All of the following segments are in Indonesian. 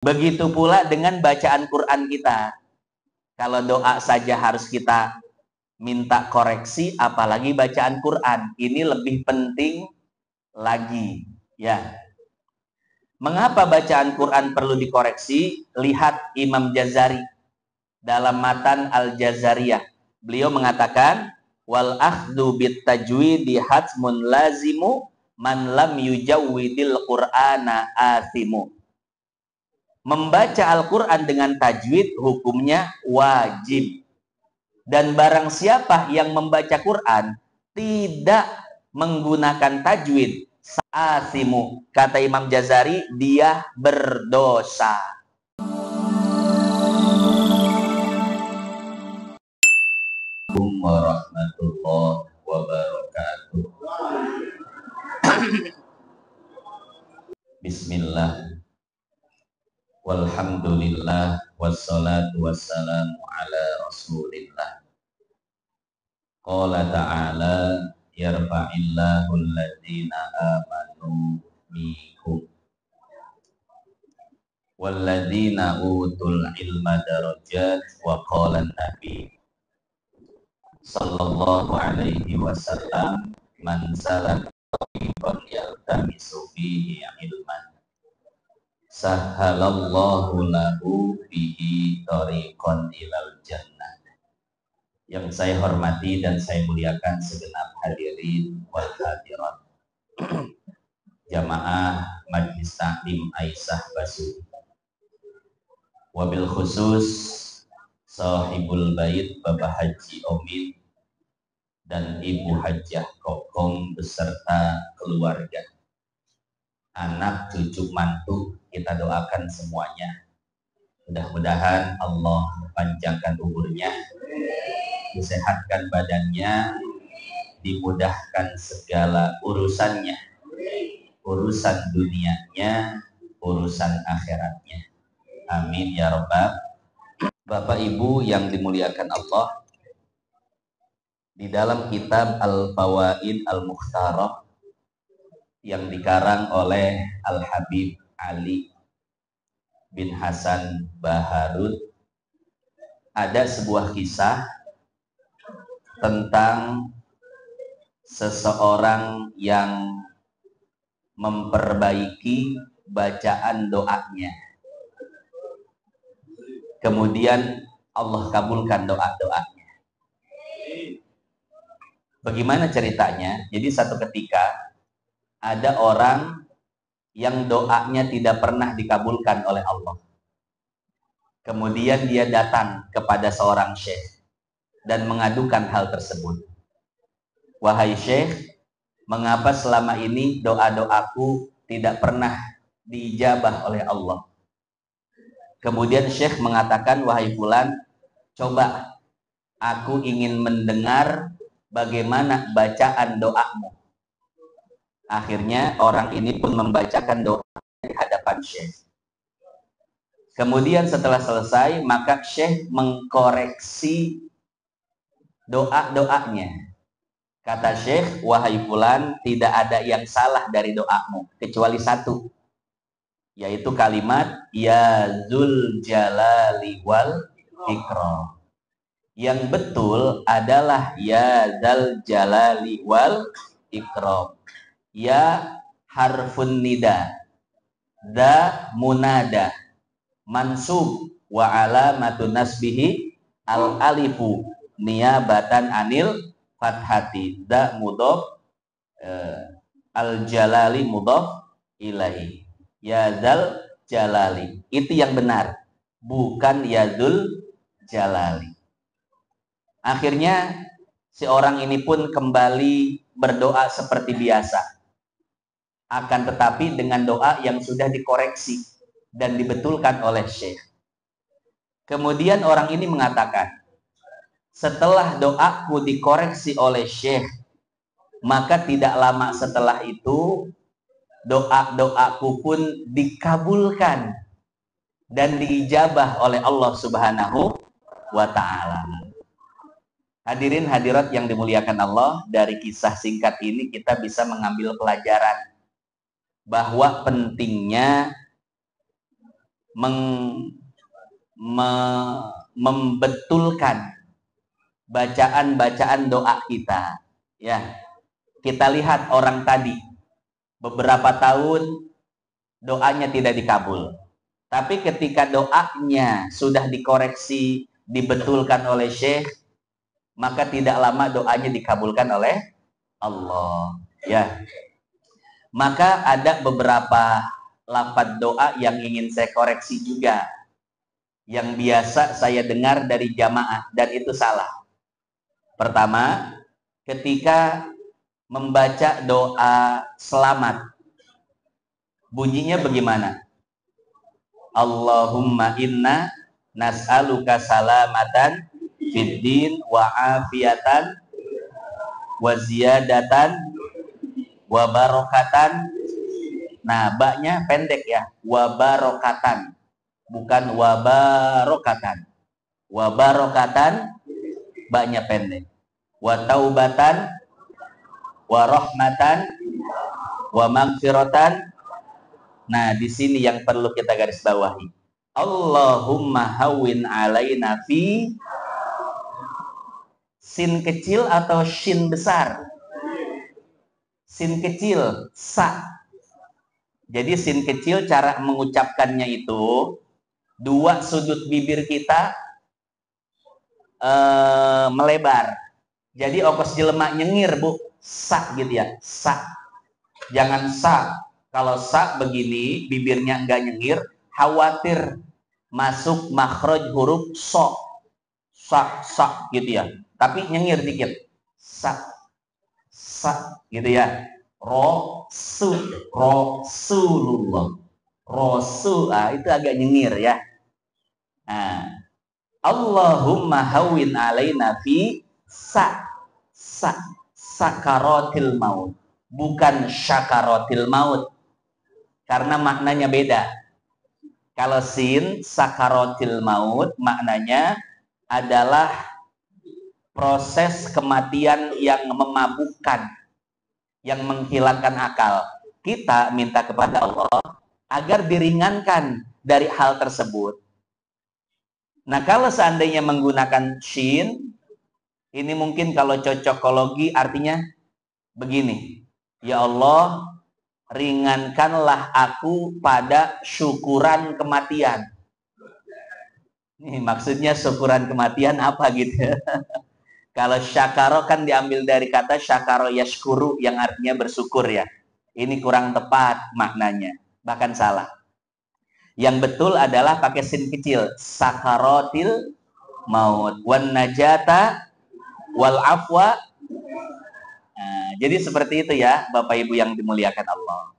Begitu pula dengan bacaan Quran kita. Kalau doa saja harus kita minta koreksi, apalagi bacaan Quran. Ini lebih penting lagi, ya. Mengapa bacaan Quran perlu dikoreksi? Lihat Imam Jazari dalam matan Al-Jazariyah. Beliau mengatakan, wal akhdhu bit tajwidi hatmun lazimu man lam yujawwidil qur'ana athimu. Membaca Al-Quran dengan tajwid hukumnya wajib. Dan barang siapa yang membaca Quran tidak menggunakan tajwid, asimu, kata Imam Jazari, dia berdosa. Assalamualaikum warahmatullahi wabarakatuh. Bismillah. Walhamdulillah wassalatu wassalamu ala rasulillah. Qala ta'ala yarfa'illahu alladhina amanu minkum walladhina utul ilma darajat. Wa qala nabi sallallahu alaihi wasallam man salaka tariqan yaltamisu fihi ilman sahalallahu lahu bihi tariqan ilal jannah. Yang saya hormati dan saya muliakan segenap hadirin wal hadirat, jamaah Majlis Taklim Aisyah Basuri, wabil khusus sahibul bait Bapak Haji Omin dan Ibu Hajjah Kokong beserta keluarga, anak, cucu, mantu, kita doakan semuanya. Mudah-mudahan Allah panjangkan umurnya, disehatkan badannya, dimudahkan segala urusannya, urusan dunianya, urusan akhiratnya. Amin ya rabbal. Bapak Ibu yang dimuliakan Allah, di dalam kitab Al-Fawaid Al-Mukhtarah yang dikarang oleh Al-Habib Ali bin Hasan Baharud, ada sebuah kisah tentang seseorang yang memperbaiki bacaan doanya. Kemudian Allah kabulkan doa-doanya. Bagaimana ceritanya? Jadi satu ketika ada orang yang doanya tidak pernah dikabulkan oleh Allah. Kemudian dia datang kepada seorang syekh dan mengadukan hal tersebut. Wahai syekh, mengapa selama ini doa-doaku tidak pernah diijabah oleh Allah? Kemudian syekh mengatakan, wahai fulan, coba aku ingin mendengar bagaimana bacaan doamu. Akhirnya orang ini pun membacakan doa di hadapan syekh. Kemudian setelah selesai, maka syekh mengkoreksi doa-doanya. Kata syekh, wahai fulan, tidak ada yang salah dari doamu kecuali satu, yaitu kalimat ya Dzul Jalali wal Ikram. Yang betul adalah ya Dzal Jalali wal Ikram. Ya harfun nida, da munada, mansub wa alamatun nasbihi al alifu niyabatan anil fathati, da mudhof, al jalali mudhof ilahi. Ya Dzal Jalali, itu yang benar, bukan ya Dzul Jalali. Akhirnya si orang ini pun kembali berdoa seperti biasa, akan tetapi dengan doa yang sudah dikoreksi dan dibetulkan oleh syekh. Kemudian orang ini mengatakan, setelah doaku dikoreksi oleh syekh, maka tidak lama setelah itu doa-doaku pun dikabulkan dan diijabah oleh Allah Subhanahu wa ta'ala. Hadirin hadirat yang dimuliakan Allah, dari kisah singkat ini kita bisa mengambil pelajaran bahwa pentingnya membetulkan bacaan-bacaan doa kita. Ya, kita lihat orang tadi beberapa tahun doanya tidak dikabul. Tapi ketika doanya sudah dikoreksi, dibetulkan oleh Syekh, maka tidak lama doanya dikabulkan oleh Allah. Ya. Maka ada beberapa lafaz doa yang ingin saya koreksi juga, yang biasa saya dengar dari jamaah dan itu salah. Pertama, ketika membaca doa selamat, bunyinya bagaimana? Allahumma inna nas'aluka salamatan fid din wa afiatan wa ziyadatan wa barokatan. Nah, baknya pendek ya, wa barokatan, bukan wa barokatan. Wa barokatan, baknya pendek. Wa taubatan, wa rahmatan, wa magfiratan. Nah, di sini yang perlu kita garis bawahi. Allahumma hawwin alaina fi, sin kecil atau shin besar? Sin kecil, sa. Jadi sin kecil cara mengucapkannya itu dua sudut bibir kita melebar. Jadi ongkos jelema nyengir, Bu. Sa gitu ya, sa. Jangan sa. Kalau sa begini, bibirnya enggak nyengir, khawatir masuk makhraj huruf so. Sa, sa gitu ya. Tapi nyengir dikit. Sa, sa gitu ya. Rasulullah. Rasul, itu agak nyengir ya. Nah, Allahumma hawwin alaina fi sakaratil maut, bukan syakaratil maut, karena maknanya beda. Kalau sin sakaratil maut maknanya adalah proses kematian yang memabukkan, yang menghilangkan akal. Kita minta kepada Allah agar diringankan dari hal tersebut. Nah, kalau seandainya menggunakan shin, ini mungkin kalau cocokologi artinya begini. Ya Allah, ringankanlah aku pada syukuran kematian. Ini maksudnya syukuran kematian apa gitu. Kalau syakaro kan diambil dari kata syakaro yashkuru yang artinya bersyukur ya. Ini kurang tepat maknanya, bahkan salah. Yang betul adalah pakai sin kecil, sakaratil maut, wan najata wal afwa. Nah, jadi seperti itu ya, Bapak Ibu yang dimuliakan Allah.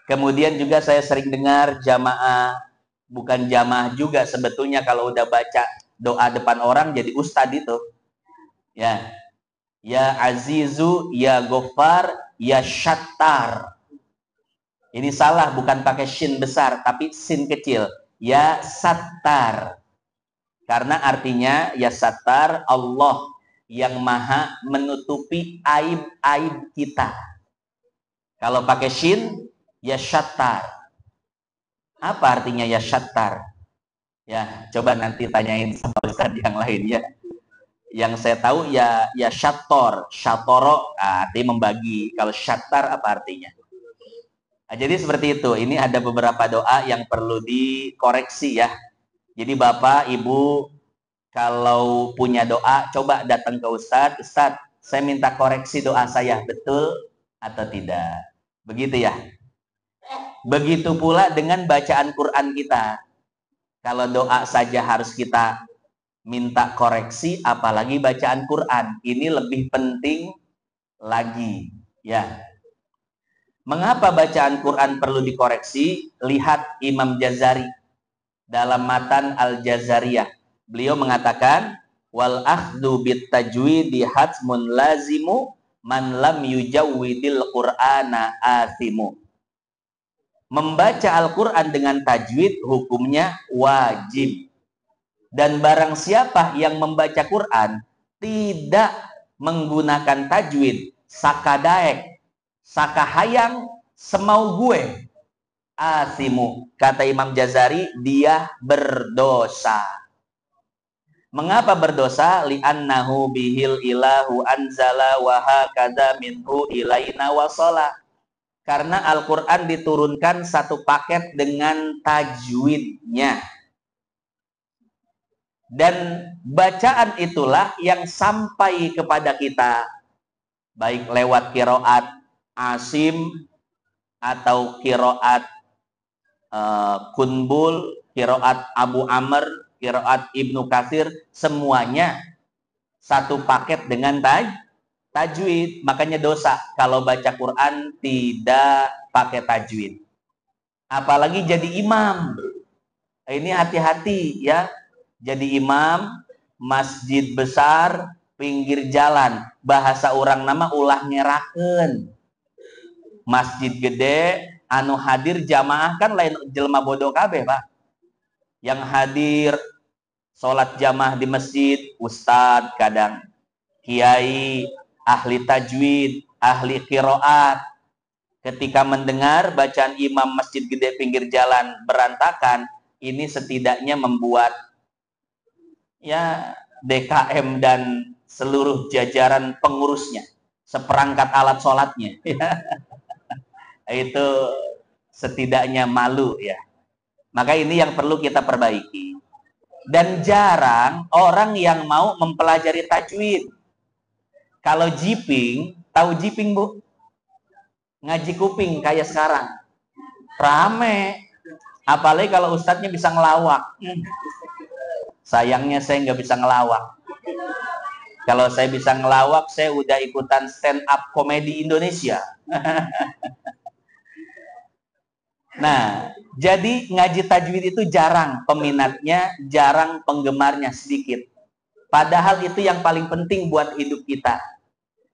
Kemudian juga saya sering dengar jamaah, bukan jamaah juga sebetulnya kalau udah baca doa depan orang jadi ustadz itu. Ya, ya Azizu, ya Ghaffar, ya Syattar. Ini salah, bukan pakai shin besar, tapi sin kecil. Ya Sattar. Karena artinya ya Sattar, Allah yang maha menutupi aib-aib kita. Kalau pakai shin, ya Syattar. Apa artinya ya Syattar? Ya, coba nanti tanyain sama ustadz yang lain ya. Yang saya tahu ya syattor, syatoro artinya membagi. Kalau syattar apa artinya? Nah, jadi seperti itu. Ini ada beberapa doa yang perlu dikoreksi ya. Jadi Bapak, Ibu, kalau punya doa, coba datang ke Ustadz. Ustadz, saya minta koreksi doa saya, betul atau tidak? Begitu ya. Begitu pula dengan bacaan Quran kita. Kalau doa saja harus kita minta koreksi, apalagi bacaan Quran. Ini lebih penting lagi ya. Mengapa bacaan Quran perlu dikoreksi? Lihat Imam Jazari dalam matan Al-Jazariyah. Beliau mengatakan, wal akhdhu bit tajwidi hatmun lazimu man lam yujawwidil qur'ana athimu. Membaca Al-Quran dengan tajwid hukumnya wajib. Dan barang siapa yang membaca Quran tidak menggunakan tajwid, sakadaek, sakahayang, semau gue, asimu. Kata Imam Jazari, dia berdosa. Mengapa berdosa? Li'annahu bihil ilahu anzala wa hakadha minhu ilaina wasala. Karena Al-Quran diturunkan satu paket dengan tajwidnya. Dan bacaan itulah yang sampai kepada kita, baik lewat qiraat Asim atau qiraat Kunbul, qiraat Abu Amr, qiraat Ibnu Katsir, semuanya satu paket dengan tajwid. Makanya dosa kalau baca Quran tidak pakai tajwid. Apalagi jadi imam. Ini hati-hati ya. Jadi imam masjid besar pinggir jalan, bahasa orang nama ulah ngerakeun. Masjid gede anu hadir jamaah kan lain jelema bodoh kabeh, Pak. Yang hadir sholat jamaah di masjid ustadz, kadang kiai, ahli tajwid, ahli qiraat. Ketika mendengar bacaan imam masjid gede pinggir jalan berantakan, ini setidaknya membuat ya DKM dan seluruh jajaran pengurusnya, seperangkat alat sholatnya itu setidaknya malu ya. Maka ini yang perlu kita perbaiki. Dan jarang orang yang mau mempelajari tajwid. Kalau jiping, tahu jiping Bu? Ngaji kuping kayak sekarang rame. Apalagi kalau ustadznya bisa ngelawak. Sayangnya saya nggak bisa ngelawak. Kalau saya bisa ngelawak, saya udah ikutan stand up komedi Indonesia. Nah, jadi ngaji tajwid itu jarang peminatnya, jarang penggemarnya, sedikit. Padahal itu yang paling penting buat hidup kita.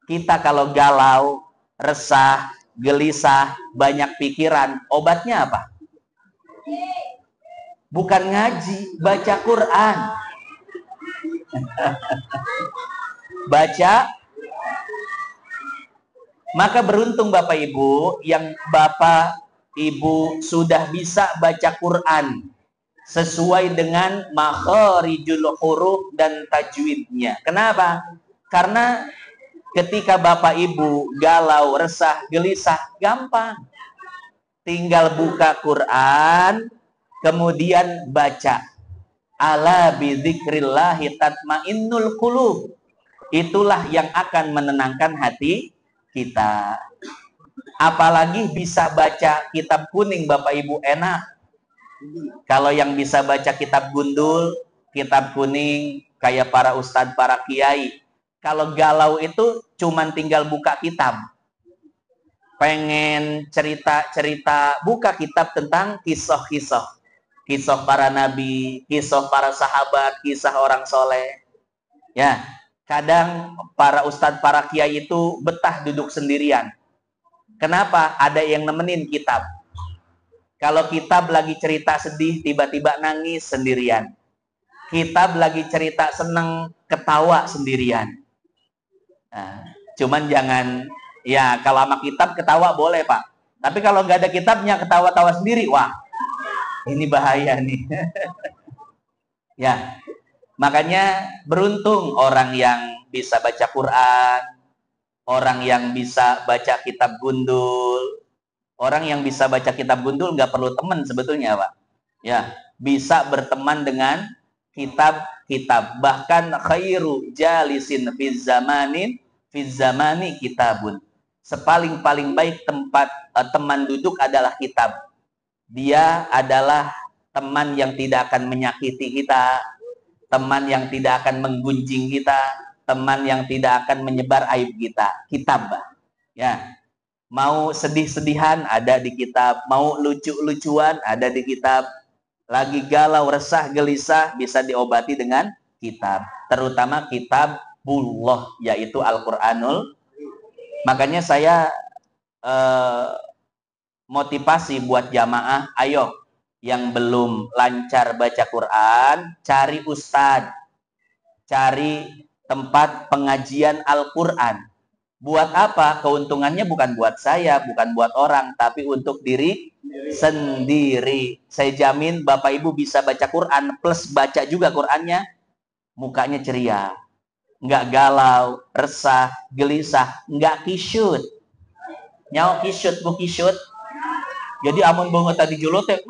Kita kalau galau, resah, gelisah, banyak pikiran, obatnya apa? Bukan ngaji, baca Quran. Baca. Maka beruntung Bapak Ibu yang Bapak Ibu sudah bisa baca Quran sesuai dengan makharijul huruf dan tajwidnya. Kenapa? Karena ketika Bapak Ibu galau, resah, gelisah, gampang. Tinggal buka Quran, kemudian baca. Ala bidzikrillahi tatmainnul qulub. Itulah yang akan menenangkan hati kita. Apalagi bisa baca kitab kuning Bapak Ibu, enak. Kalau yang bisa baca kitab gundul, kitab kuning, kayak para ustadz, para kiai, kalau galau itu cuman tinggal buka kitab. Pengen cerita-cerita, buka kitab tentang kisah-kisah. Kisah para nabi, kisah para sahabat, kisah orang soleh. Ya, kadang para ustadz, para kiai itu betah duduk sendirian. Kenapa? Ada yang nemenin kitab. Kalau kitab lagi cerita sedih, tiba-tiba nangis sendirian. Kitab lagi cerita seneng, ketawa sendirian. Nah, cuman jangan, ya kalau sama kitab ketawa boleh Pak. Tapi kalau nggak ada kitabnya, ketawa-tawa sendiri, wah, ini bahaya nih. Ya, makanya beruntung orang yang bisa baca Quran, orang yang bisa baca kitab gundul. Orang yang bisa baca kitab gundul nggak perlu teman sebetulnya Pak. Ya, bisa berteman dengan kitab-kitab. Bahkan khairu jalisin fiz zamani kitabun. Sepaling-paling baik tempat teman duduk adalah kitab. Dia adalah teman yang tidak akan menyakiti kita, teman yang tidak akan menggunjing kita, teman yang tidak akan menyebar aib kita. Kitab, ya. Mau sedih-sedihan ada di kitab, mau lucu-lucuan ada di kitab. Lagi galau, resah, gelisah bisa diobati dengan kitab. Terutama kitabullah, yaitu Al-Quranul. Makanya saya motivasi buat jamaah, ayo yang belum lancar baca Quran, cari ustadz, cari tempat pengajian Al-Quran. Buat apa? Keuntungannya bukan buat saya, bukan buat orang, tapi untuk diri sendiri. Saya jamin Bapak Ibu bisa baca Quran, plus baca juga Qurannya, mukanya ceria. Nggak galau, resah, gelisah, nggak kisyut. Nyawa kisyut, bu kisyut. Jadi amun banget tadi julot teh,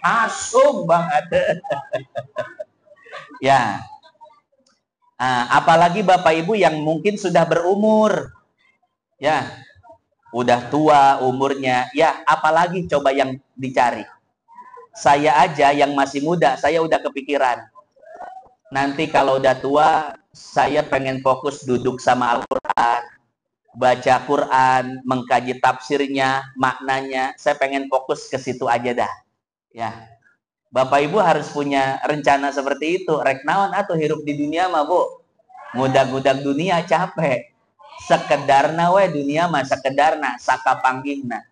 asum banget. Ya. Apalagi Bapak Ibu yang mungkin sudah berumur. Ya, udah tua umurnya. Ya, apalagi coba yang dicari. Saya aja yang masih muda, saya udah kepikiran. Nanti kalau udah tua, saya pengen fokus duduk sama Al-Quran, baca Quran, mengkaji tafsirnya, maknanya. Saya pengen fokus ke situ aja dah. Ya, Bapak Ibu harus punya rencana seperti itu. Rek naon atau hirup di dunia mah, Bu. Ngudag-ngudag dunia capek. Sekedarna we dunia mah sekedarna, sakapanggihna.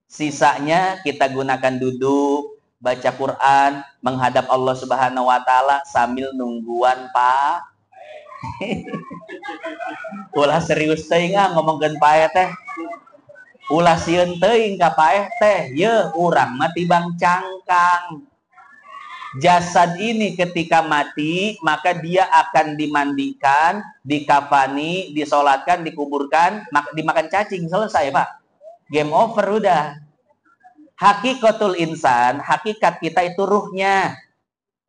Sisanya kita gunakan duduk, baca Quran, menghadap Allah Subhanahu wa taala sambil nungguan Pak. Ulah serius teuing ngomongkeun pae teh. Ulah sieun teuing ka pae teh, ye urang mah tibang cangkang. Jasad ini ketika mati, maka dia akan dimandikan, dikafani, disolatkan, dikuburkan, dimakan cacing. Selesai, Pak. Game over udah. Hakikatul insan, hakikat kita itu ruhnya.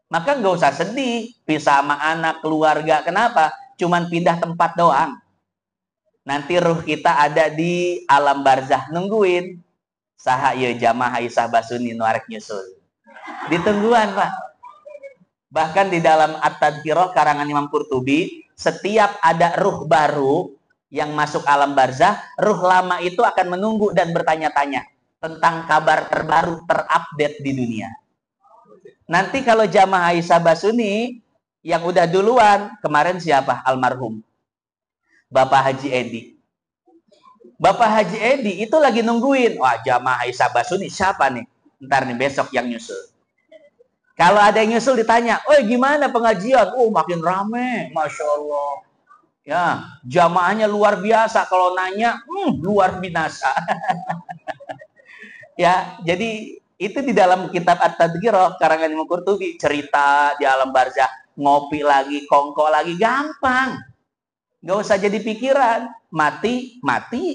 Maka nggak usah sedih, pisah sama anak, keluarga. Kenapa? Cuman pindah tempat doang. Nanti ruh kita ada di alam barzah nungguin. Saha ieu jamaah Aisyah Basuni nu arek nyusul. Ditungguan, Pak. Bahkan di dalam At-Tadhkirah karangan Imam Qurtubi, setiap ada ruh baru yang masuk alam barzah, ruh lama itu akan menunggu dan bertanya-tanya tentang kabar terbaru, terupdate di dunia. Nanti kalau jamaah Aisyah Basuni yang udah duluan, kemarin siapa? Almarhum Bapak Haji Edi. Bapak Haji Edi itu lagi nungguin, wah jamaah Aisyah Basuni siapa nih? Ntar nih besok yang nyusul. Kalau ada yang nyusul ditanya, oh gimana pengajian? Oh makin rame, Masya Allah. Ya, jamaahnya luar biasa. Kalau nanya, luar binasa. Ya, jadi itu di dalam kitab At-Tadhkirah karangan Imam Qurtubi, cerita di alam barzah, ngopi lagi, kongko lagi, gampang. Gak usah jadi pikiran. Mati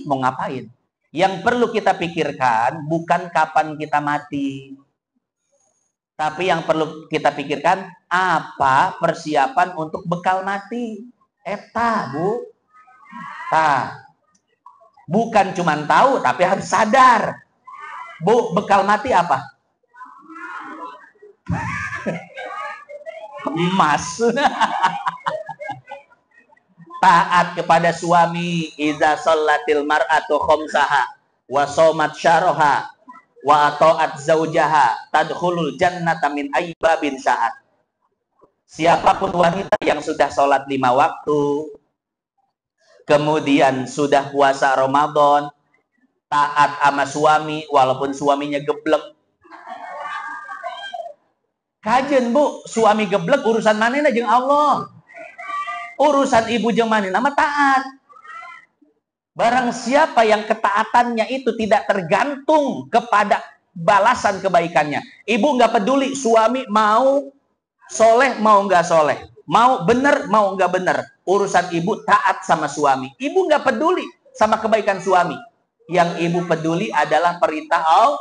mau ngapain? Yang perlu kita pikirkan bukan kapan kita mati. Tapi yang perlu kita pikirkan, apa persiapan untuk bekal mati. Eta, Bu. Bukan cuma tahu, tapi harus sadar. Bu, bekal mati apa? Emas. Taat kepada suami. Iza shallatil mar'atu khamsaha wa shamat syaraha wa ta'at zaujaha tadkhulul jannata min aybabin sa'at. Siapapun wanita yang sudah sholat 5 waktu, kemudian sudah puasa Ramadan, taat sama suami walaupun suaminya geblek. Kajen, Bu, suami geblek urusan manehna jeung Allah. Urusan ibu jeung manehna mah taat. Barang siapa yang ketaatannya itu tidak tergantung kepada balasan kebaikannya. Ibu nggak peduli suami mau soleh mau nggak soleh, mau bener mau nggak bener. Urusan ibu taat sama suami. Ibu nggak peduli sama kebaikan suami. Yang ibu peduli adalah perintah Allah.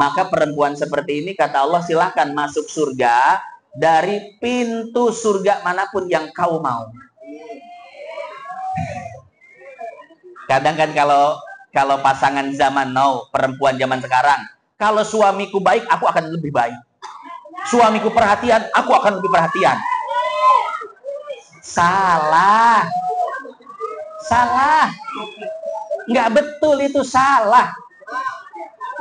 Maka perempuan seperti ini kata Allah silahkan masuk surga dari pintu surga manapun yang kau mau. Kadang kan kalau pasangan zaman now, perempuan zaman sekarang, kalau suamiku baik, aku akan lebih baik. Suamiku perhatian, aku akan lebih perhatian. Salah. Nggak betul, itu salah.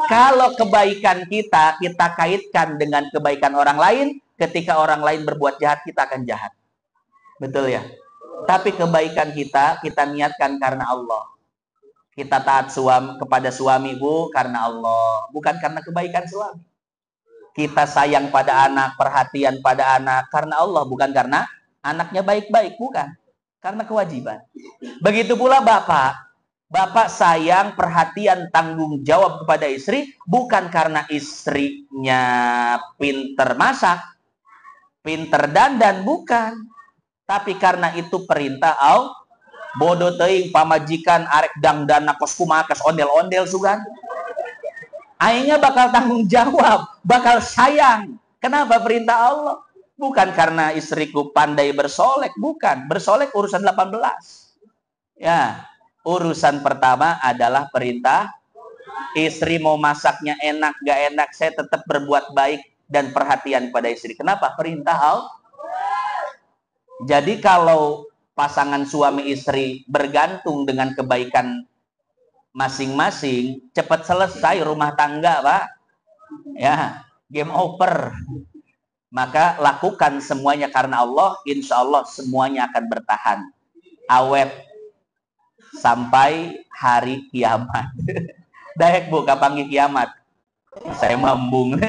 Kalau kebaikan kita kaitkan dengan kebaikan orang lain, ketika orang lain berbuat jahat, kita akan jahat. Betul ya? Tapi kebaikan kita niatkan karena Allah. Kita taat kepada suami, Bu, karena Allah. Bukan karena kebaikan suami. Kita sayang pada anak, perhatian pada anak, karena Allah. Bukan karena anaknya baik-baik, bukan. Karena kewajiban. Begitu pula bapak. Bapak sayang, perhatian, tanggung jawab kepada istri bukan karena istrinya pinter masak, pinter dandan, bukan. Tapi karena itu perintah Allah. Bodoh teuing pamajikan arek dangdana kos kumakas ondel-ondel sugan. Aingnya bakal tanggung jawab, bakal sayang. Kenapa perintah Allah? Bukan karena istriku pandai bersolek, bukan. Bersolek urusan 18. Ya, urusan pertama adalah perintah. Istri mau masaknya enak, gak enak, saya tetap berbuat baik dan perhatian pada istri. Kenapa? Perintah Allah. Jadi kalau pasangan suami istri bergantung dengan kebaikan masing-masing, cepat selesai rumah tangga, Pak. Ya, game over. Maka lakukan semuanya karena Allah, insya Allah semuanya akan bertahan. Awet sampai hari kiamat. Daek bu, kapangi kiamat. Saya mambung.